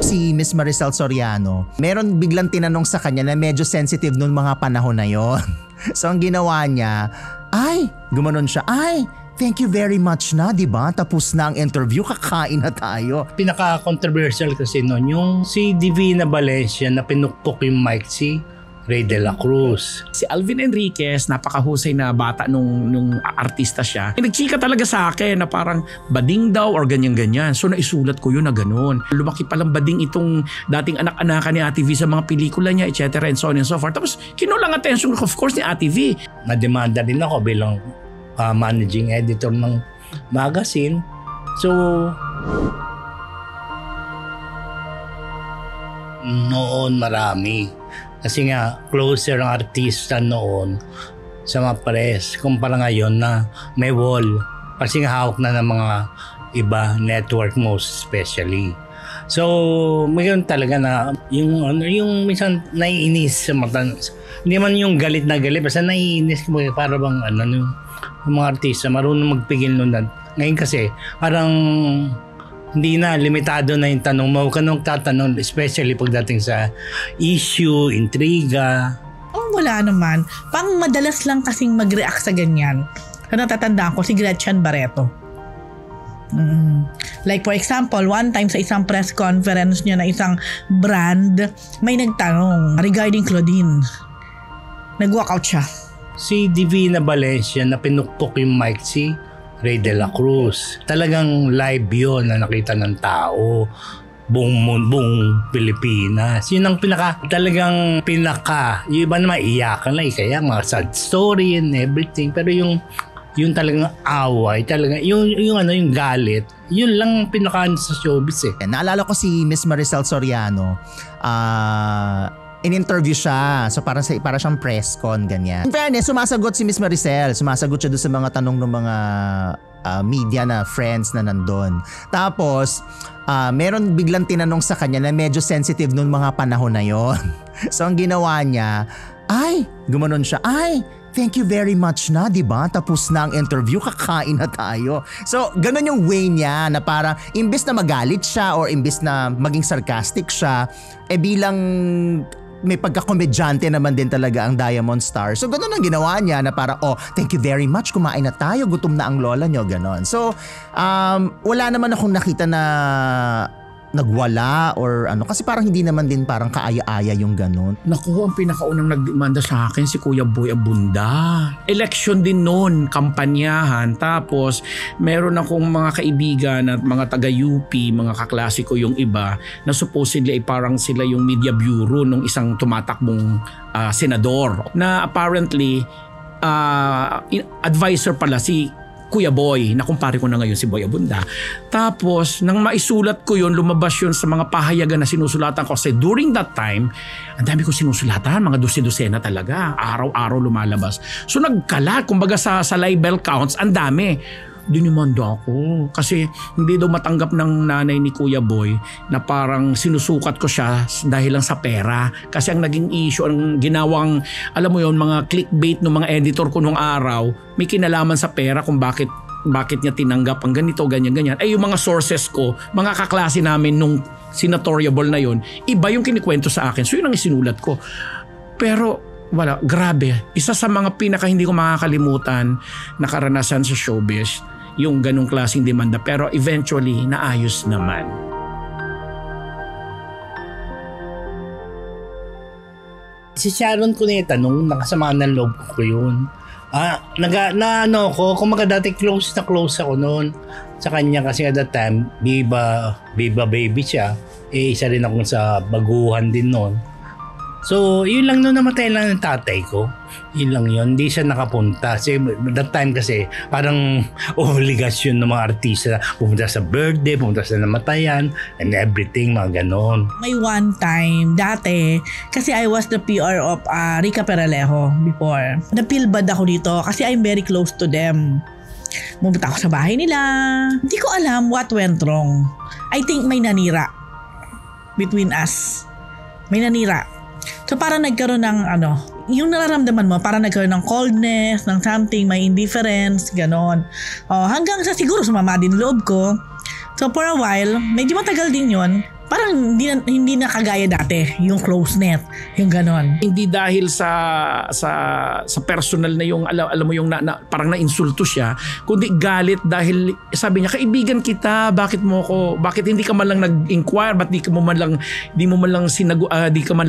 Si Miss Maricel Soriano, meron biglang tinanong sa kanya na medyo sensitive noong mga panahon na yon. So ang ginawa niya, gumanon siya, thank you very much na, diba? Tapos na ang interview, kakain na tayo. Pinaka-controversial kasi noon yung si Divina Valencia na pinukpok yung mic si Rey de la Cruz. Si Alvin Enriquez, napakahusay na bata nung artista siya. Nagchika talaga sa akin na parang bading daw or ganyan-ganyan. So naisulat ko yun na ganun. Lumaki palang bading itong dating anak-anakan ni Ate V sa mga pelikula niya, etc. and so on and so forth. Tapos kinulang attention of course ni Ate V. Nademanda din ako bilang managing editor ng magazine. So noon marami. Kasi nga, closer ang artista noon sa mga press. Kumpara ngayon na may wall. Kasi nga hawak na ng mga iba, network most especially. So, mayroon talaga na yung minsan naiinis sa mata. Hindi man yung galit na galit, basta naiinis ko para bang yung mga artista marunong magpigil nun. Ngayon kasi, parang hindi na, limitado na yung tanong mo. Huwag ka nung tatanong, especially pagdating sa issue, intriga. Wala naman. Pang madalas lang kasing mag-react sa ganyan. Natatandaan ko si Gretchen Barreto. Like for example, one time sa isang press conference niya na isang brand, may nagtanong regarding Claudine. Nag-walkout siya. Si Divina Valencia na pinukpok yung mic si Rey de la Cruz. Talagang live yun na nakita ng tao. Buong Pilipinas. Yun ang talagang pinaka. Yung iba naman iyakan na kaya mga sad story and everything. Pero yung talagang away, talagang yung galit, yun lang pinaka sa showbiz eh. Naalala ko si Miss Maricel Soriano, in-interview siya. So para siyang press con, ganyan. In fairness, sumasagot si Miss Maricel. Sumasagot siya doon sa mga tanong ng mga media na friends na nandun. Tapos, meron biglang tinanong sa kanya na medyo sensitive noong mga panahon na yon. So ang ginawa niya, gumanon siya, thank you very much na, diba? Tapos na ang interview, kakain na tayo. So, ganun yung way niya na parang imbes na magalit siya or imbes na maging sarcastic siya, bilang may pagkakomedyante naman din talaga ang Diamond Star. So, ganun ang ginawa niya na parang, thank you very much, kumain na tayo, gutom na ang lola nyo, ganun. So, wala naman akong nakita na nagwala or kasi parang hindi naman din parang kaaya-aya yung ganun. Naku, ang pinakaunang nagdemanda sa akin si Kuya Boy Abunda. Election din noon, kampanyahan. Tapos meron akong mga kaibigan at mga taga-UP, mga kaklasiko yung iba na supposedly ay parang sila yung media bureau nung isang tumatakbong senador na apparently advisor pala si Kuya Boy, nakumpare ko na ngayon si Boy Abunda. Tapos, nang maisulat ko yun, lumabas yun sa mga pahayagan na sinusulatan ko. Kasi during that time, ang dami ko sinusulatan, mga dose-dosena talaga. Araw-araw lumalabas. So nagkalat, kumbaga sa libel counts, ang dami. Dinimanda ako kasi hindi daw matanggap ng nanay ni Kuya Boy na parang sinusukat ko siya dahil lang sa pera. Kasi ang naging issue, ang ginawang, alam mo yon, mga clickbait ng mga editor ko nung araw, may kinalaman sa pera kung bakit niya tinanggap ang ganito, ganyan. Ay yung mga sources ko, mga kaklase namin nung senatorial na yon, iba yung kinikwento sa akin. So yun ang isinulat ko. Pero wala, grabe. Isa sa mga pinaka hindi ko makakalimutan na karanasan sa showbiz, yung ganong klaseng demanda. Pero eventually, naayos naman. Si Sharon Cuneta, nung nakasama ng loob ko yun, kumaga dati close ako noon sa kanya kasi at that time, Viva baby siya. Isa rin ako sa baguhan din noon. So, yun lang noon, namatay lang ng tatay ko. Yun lang yun. Hindi siya nakapunta. Kasi that time kasi parang obligasyon ng mga artista. Pumunta sa birthday, pumunta sa namatayan, and everything, mga ganon. May one time, dati, kasi I was the PR of Rica Peralejo before. Na-feel bad ako dito kasi I'm very close to them. Pumunta ako sa bahay nila. Hindi ko alam what went wrong. I think may nanira between us. May nanira. So parang nagkaroon ng yung nararamdaman mo, parang nagkaroon ng coldness, ng something, may indifference, ganon. Hanggang sa siguro sumama din loob ko. So for a while, medyo matagal din yon. Parang hindi na kagaya dati, yung closeness, yung ganon. Hindi dahil sa personal na yung alam mo yung parang na-insulto siya, kundi galit dahil sabi niya, kaibigan kita, bakit hindi ka man lang nag-inquire, ba't di ka man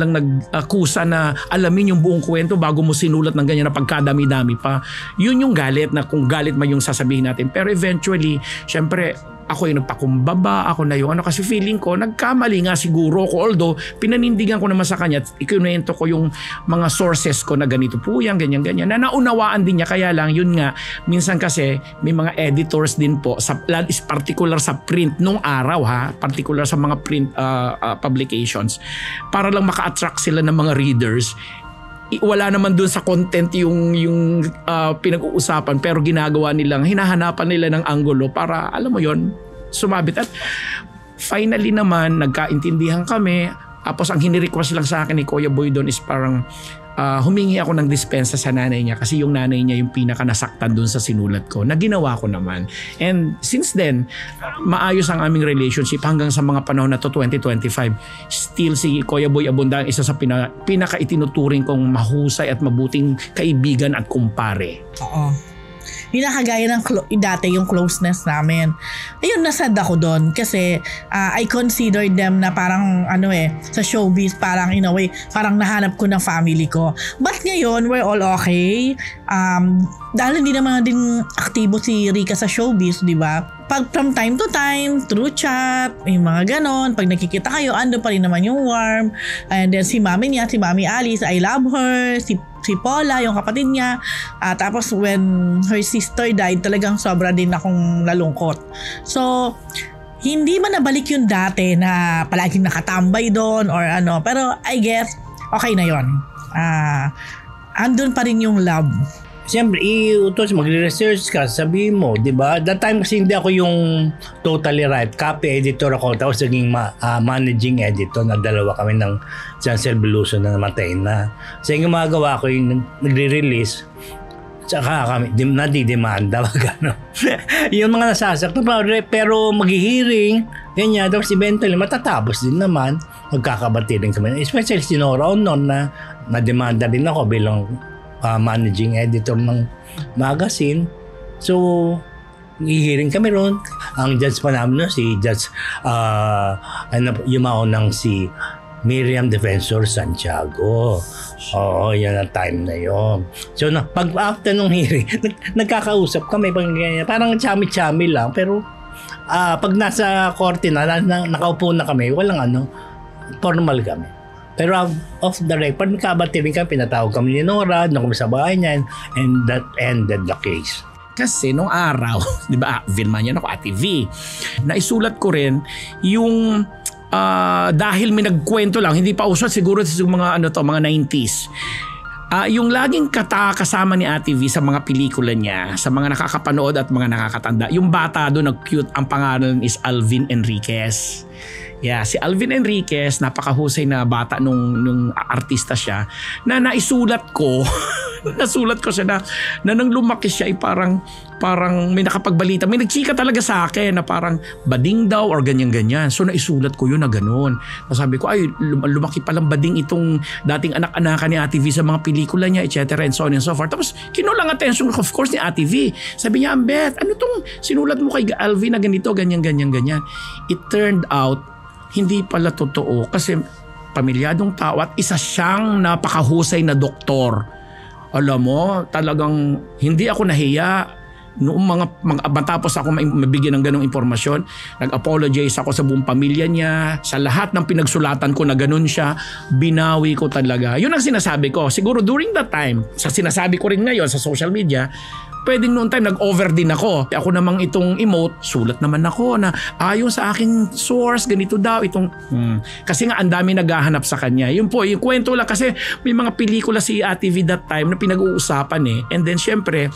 lang nag-akusa na alamin yung buong kwento bago mo sinulat ng ganyan na pagkadami-dami pa. Yun yung galit, na kung galit man yung sasabihin natin. Pero eventually, syempre, ako yung nagpakumbaba, ako na yung kasi feeling ko, nagkamali nga siguro ako. Although, pinanindigan ko naman sa kanya, ikinuwento ko yung mga sources ko na ganito po yan, ganyan. Na naunawaan din niya, kaya lang, yun nga, minsan kasi, may mga editors din po, is particular sa print nung araw particular sa mga print publications, para lang maka-attract sila ng mga readers. Wala naman dun sa content yung pinag-uusapan, pero ginagawa nilang, hinahanapan nila ng anggulo para, alam mo yon, sumabit. At finally naman, nagkaintindihan kami. Tapos ang hinirequest lang sa akin ni Kuya Boy doon is parang humingi ako ng dispensa sa nanay niya, kasi yung nanay niya yung pinaka nasaktan dun sa sinulat ko, na ginawa ko naman. And since then, maayos ang aming relationship hanggang sa mga panahon na to 2025. Still si Kuya Boy Abunda ang isa sa pinaka itinuturing kong mahusay at mabuting kaibigan at kumpare. Oo. Hindi na kagaya ng dati yung closeness namin. Ayun, nasad ako doon kasi I consider them na parang sa showbiz, parang in a way, parang nahanap ko ng family ko. But ngayon, we're all okay. Dahil hindi naman din aktibo si Rica sa showbiz, di ba? Pag from time to time, through chat, yung mga ganon, pag nakikita kayo, ando pa rin naman yung warm. And then si mami niya, si Mami Alice, I love her. Si Paula, yung kapatid niya. Tapos when her sister died, talagang sobra din akong nalungkot. So, hindi man nabalik yung dati na palaging nakatambay doon or pero I guess, okay na yun. Andun pa rin yung love. Siyempre, iutos, magre-research ka, sabihin mo, di ba? That time kasi hindi ako yung totally right. Copy editor ako, tapos naging managing editor, na dalawa kami ng Chancel Beluso na namatay na. So yung gumagawa ko yung nagre-release, tsaka kami, nadidemanda, gano'n. Yung mga nasasaktan, pero mag-hearing, ganyan, tapos eventually matatapos din naman, magkakabati rin kami. Especially si Nora Onon na nademanda din ako bilang managing editor ng magazine. So, i-hearing kami ron. Ang judge pa namin si Judge yung maunang si Miriam Defensor Santiago. Oo, yan ang time na yon. So, pag after nung hearing, nagkakausap kami, parang chami-chami lang, pero pag nasa korte na, nakaupo na kami, walang formal kami. Pero off the record, nagkabati rin kami, pinatawag kami ni Nora, kami sa bahay niya, and that ended the case. Kasi nung araw, di ba, Vilmanian ako, Ate V, naisulat ko rin yung dahil may nagkwento lang, hindi pa uso siguro sa mga mga 90s. Yung laging kasama ni Ate V sa mga pelikula niya, sa mga nakakapanood at mga nakakatanda, yung bata doon nag-cute, ang pangalan is Alvin Enriquez. Yeah, si Alvin Enriquez, napakahusay na bata nung artista siya, na naisulat ko, nasulat ko siya na nang lumaki siya ay parang may nakapagbalita, may nagchika talaga sa akin na parang bading daw or ganyan-ganyan. So naisulat ko yun na ganun. Sabi ko, ay lumaki palang bading itong dating anak-anakan ni Ate V sa mga pelikula niya, etc. and so on and so forth. Tapos kinulang attention of course ni Ate V. Sabi niya, Ambet, ano tong sinulat mo kay Alvin na ganito, ganyan-ganyan. It turned out, hindi pala totoo kasi pamilyadong tao at isa siyang napakahusay na doktor. Alam mo, talagang hindi ako nahiya noong mga matapos ako mabigyan ng ganong impormasyon. Nag-apologize ako sa buong pamilya niya, sa lahat ng pinagsulatan ko na ganon siya, binawi ko talaga. Yun ang sinasabi ko. Siguro during that time, sa sinasabi ko rin ngayon sa social media, pwedeng noon time nag-over din ako. Ako namang itong emote, sulat naman ako na ayon sa aking source, ganito daw itong kasi nga ang dami naghahanap sa kanya. Yun po, yung kwento lang kasi may mga pelikula si Ate V that time na pinag-uusapan And then syempre,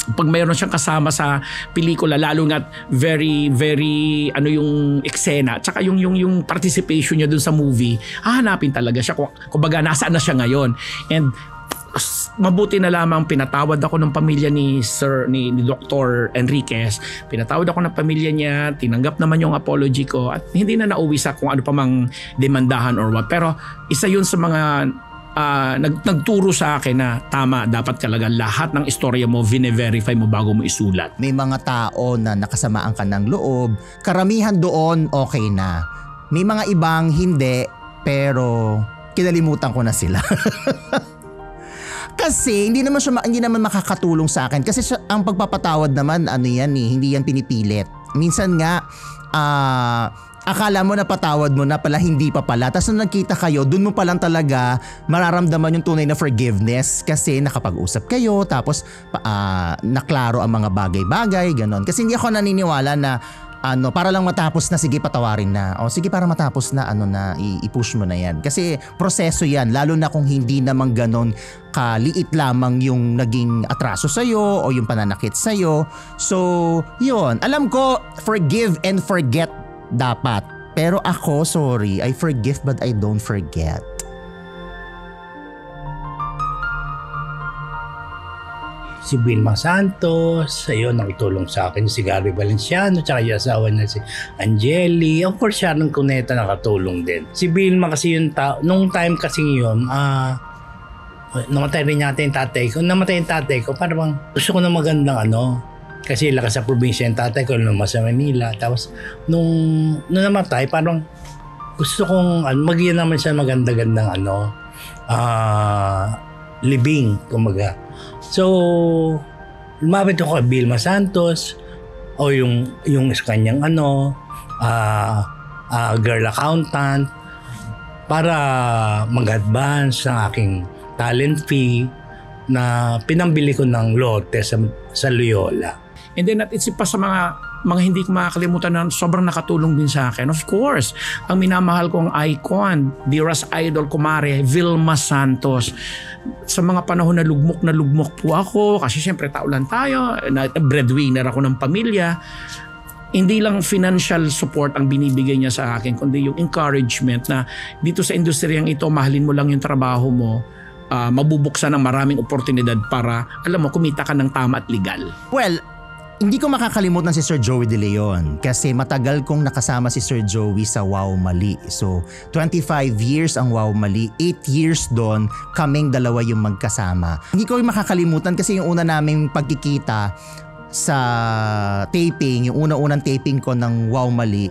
pag mayroon siyang kasama sa pelikula, lalo nga very very yung eksena, tsaka yung participation niya dun sa movie, hahanapin talaga siya. Kumbaga nasaan na siya ngayon. And mabuti na lamang pinatawad ako ng pamilya ni Dr. Enriquez. Pinatawad ako ng pamilya niya, tinanggap naman yung apology ko at hindi na nauwi sa kung ano pa mang demandahan or what. Pero isa yun sa mga nagturo sa akin na tama, dapat talaga lahat ng istorya mo vine-verify mo bago mo isulat. May mga tao na nakasamaan ka ng loob, karamihan doon okay na. May mga ibang hindi, pero kinalimutan ko na sila. Kasi hindi naman makakatulong sa akin kasi ang pagpapatawad naman hindi yan pinipilit. Minsan nga akala mo na patawad mo na pala, hindi pa pala. Tapos nung nagkita kayo, dun mo pa lang talaga mararamdaman yung tunay na forgiveness kasi nakapag-usap kayo tapos naklaro ang mga bagay-bagay, ganon. Kasi hindi ako naniniwala na para lang matapos na, sige patawarin na. O sige, para matapos na, i-push mo na yan. Kasi proseso yan, lalo na kung hindi naman ganon kaliit lamang yung naging atraso sa'yo o yung pananakit sa'yo. So, yun. Alam ko, forgive and forget dapat. Pero ako, sorry, I forgive but I don't forget. Si Vilma Santos, ayun, nakitulong sa akin. Si Gary Valenciano, tsaka yung asawa na si Angeli. Of course, Sharon Cuneta nakatulong din. Si Vilma kasi yung nung time kasi yun, namatay rin yata yung tatay ko. Namatay yung tatay ko, parang gusto ko na magandang kasi lakas sa probinsya yung tatay ko, naman sa Manila. Tapos, nung namatay, parang gusto kong, magiging naman siya maganda-gandang libing, kumaga. So, lumapit ako kay Vilma Santos o yung kanyang girl accountant para mag-advance ng aking talent fee na pinambili ko ng lote sa Loyola. And then at isip pa sa mga hindi ko makakalimutan na sobrang nakatulong din sa akin. Of course, ang minamahal kong icon, dearest idol kumare, Vilma Santos. Sa mga panahon na lugmok po ako, kasi siyempre tao lang tayo, breadwinner ako ng pamilya. Hindi lang financial support ang binibigay niya sa akin, kundi yung encouragement na dito sa industriyang ito, mahalin mo lang yung trabaho mo, mabubuksan ng maraming oportunidad para, alam mo, kumita ka ng tama at legal. Well, hindi ko makakalimutan si Sir Joey De Leon kasi matagal kong nakasama si Sir Joey sa Wow Mali. So 25 years ang Wow Mali, 8 years doon kaming dalawa yung magkasama. Hindi ko makakalimutan kasi yung una naming pagkikita sa taping, yung unang taping ko ng Wow Mali,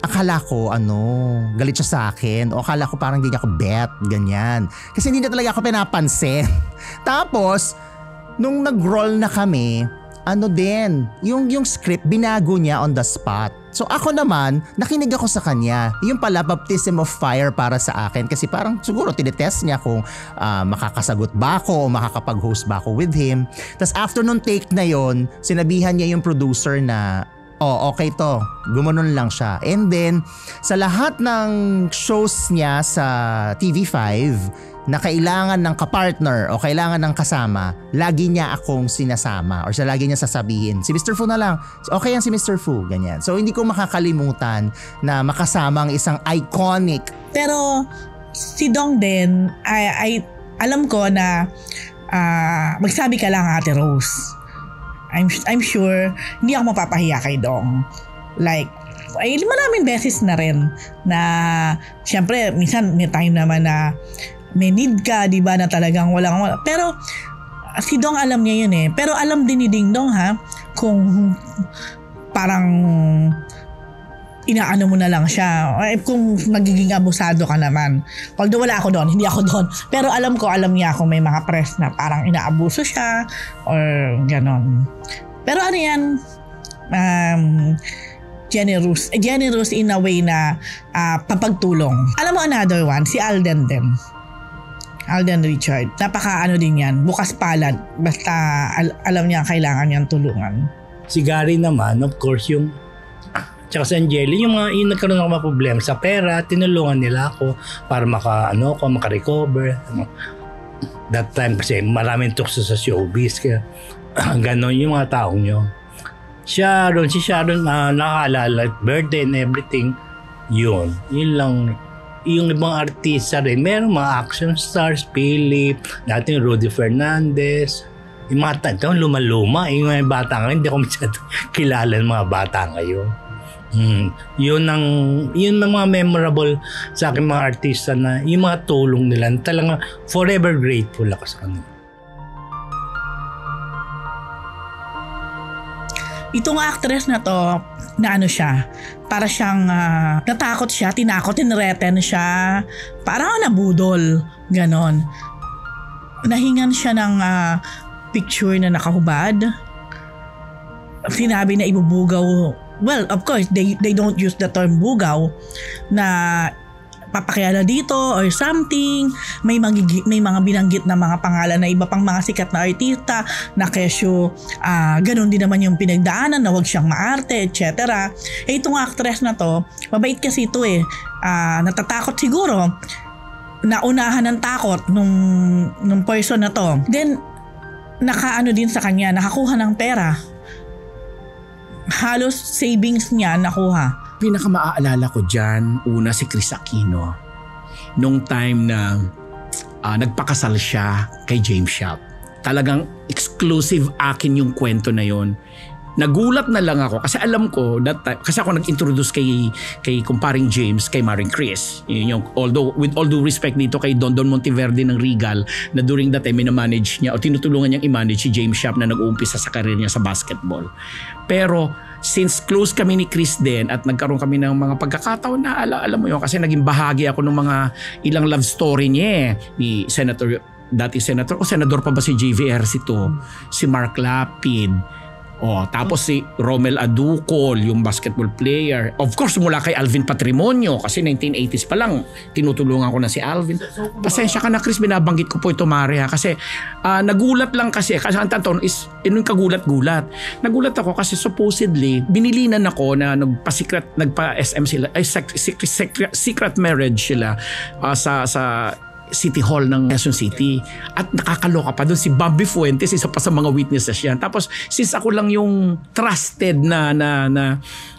akala ko galit siya sa akin o akala ko parang hindi niya ako bet, ganyan. Kasi hindi na talaga ako pinapansin. Tapos, nung nag-roll na kami, yung script binago niya on the spot. So ako naman, nakinig ako sa kanya. Yung pala, baptism of fire para sa akin kasi parang siguro tinetest niya kung makakasagot ba ako o makakapag-host ba ako with him. Tapos after nung take na yon, sinabihan niya yung producer na, okay to, gumanon lang siya. And then, sa lahat ng shows niya sa TV5, na kailangan ng kapartner o kailangan ng kasama, lagi niya akong sinasama or lagi niya sasabihin, si Mr. Fu na lang, okay yan si Mr. Fu, ganyan. So hindi ko makakalimutan na makasama ang isang iconic. Pero si Dong din, ay alam ko na magsabi ka lang, Ate Rose. I'm sure hindi ako mapapahiya kay Dong. Like, maraming beses na rin na syempre minsan may time naman na may need ka, di ba, na talagang wala. Pero si Dong alam niya yun eh. Pero alam din ni Ding Dong kung parang inaano mo na lang siya. Kung magiging abusado ka naman. Although wala ako doon, hindi ako doon. Pero alam niya kung may mga press na parang inaabuso siya or ganon. Pero yan, generous in a way na papagtulong. Alam mo another one, si Alden din. Alden Richard. Napaka din yan. Bukas palad. Basta alam niya kailangan niyang tulungan. Si Gary naman, of course, tsaka si Angeli, yung nagkaroon ako mga problema sa pera, tinulungan nila ako para maka-recover. That time kasi maraming tukso sa showbiz. Kaya ganon yung mga taong yun. Si Sharon, nakaalala, birthday and everything. Yun lang yung ibang artista rin, meron mga action stars, Philip, dati yung Rudy Fernandez, yung mga ito, luma-luma, yung mga bata ngayon, hindi ko masyado kilala ng mga bata ngayon. Yun mga memorable sa akin mga artista na yung mga tulong nila, talagang forever grateful ako sa kanila. Itong actress na to, na ano siya, para siyang natakot siya, tinakot, tinreten siya, parang nabudol, ganon. Nahingan siya ng picture na nakahubad. Sinabi na ibubugaw. Well, of course, they don't use the term bugaw na papakilala dito or something. May mga binanggit na mga pangalan na iba pang mga sikat na artista na kesyo ganun din naman yung pinagdaanan na wag siyang maarte, etc. Itong actress na to, mabait kasi ito natatakot siguro, naunahan ng takot nung person na to. Then, nakaano din sa kanya, nakakuha ng pera. Halos savings niya nakuha. Pinaka-maaalala ko dyan, una si Chris Aquino. Nung time na nagpakasal siya kay James Sharp. Talagang exclusive akin yung kwento na yon. Nagulat na lang ako kasi alam ko that time, kasi ako nag-introduce kay kumparing James, kay Maring Chris. Yun yung, although with all due respect dito kay Don Monteverde ng Regal, na during that time mina-manage niya o tinutulungan niyang i-manage si James Sharp na nag-uumpisa sa career niya sa basketball. Pero since close kami ni Chris din at nagkaroon kami ng mga pagkakataon na alam mo yun, kasi naging bahagi ako ng mga ilang love story niya ni Senador pa ba si JVR si Mark Lapid. Tapos si Romel Aducol, yung basketball player. Of course, mula kay Alvin Patrimonio kasi 1980s pa lang tinutulungan ko na si Alvin. Pasensya ka na Chris, binabanggit ko po ito Maria kasi nagulat lang kasi ang tanton is yung kagulat-gulat. Nagulat ako kasi supposedly binilinan ako na nagpa-SM sila, secret marriage sila sa City Hall ng Quezon City. At nakakaloka pa doon si Bobby Fuentes, isa pa sa mga witnesses yan. Tapos since ako lang yung trusted na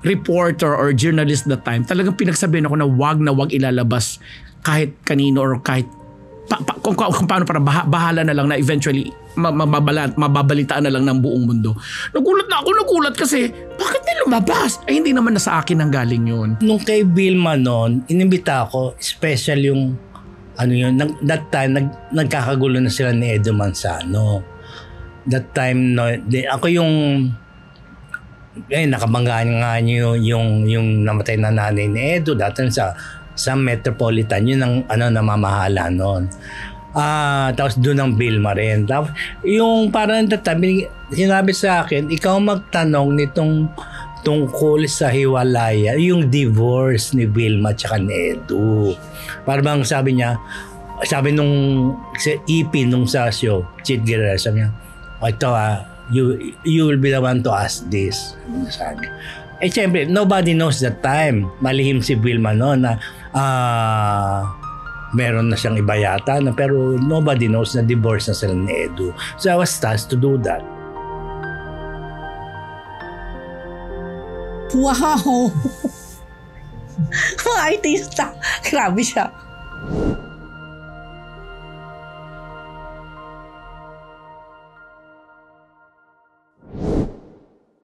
reporter or journalist that time, talagang pinagsabihan ako na wag ilalabas kahit kanino or kahit kung paano, para bahala na lang na eventually mababalitaan na lang ng buong mundo. Nagulat kasi bakit nila lumabas? Ay hindi naman na sa akin ang galing yun. Nung kay Vilma noon, inimbita ako, special yung that time nagkakagulo na sila ni Edo Manzano. That time ako yung nakabanggaan nga niyo yung namatay na nanay ni Edo dati sa Metropolitan, yun ang namamahala noon. Tapos doon ang Vilma rin. Tapos yung parang that time sinabi sa akin, ikaw magtanong nitong tungkol sa hiwalaya, yung divorce ni Vilma tsaka ni Edu. Parang sabi nung EP nung sa show, Chid Guerrero, sabi niya, ito you will be the one to ask this. Sabi. Siyempre, nobody knows that time. Malihim si Vilma noon na meron na siyang iba yata, pero nobody knows na divorce na sila ni Edu. So I was tasked to do that. Wow! Mga artista. Grabe siya.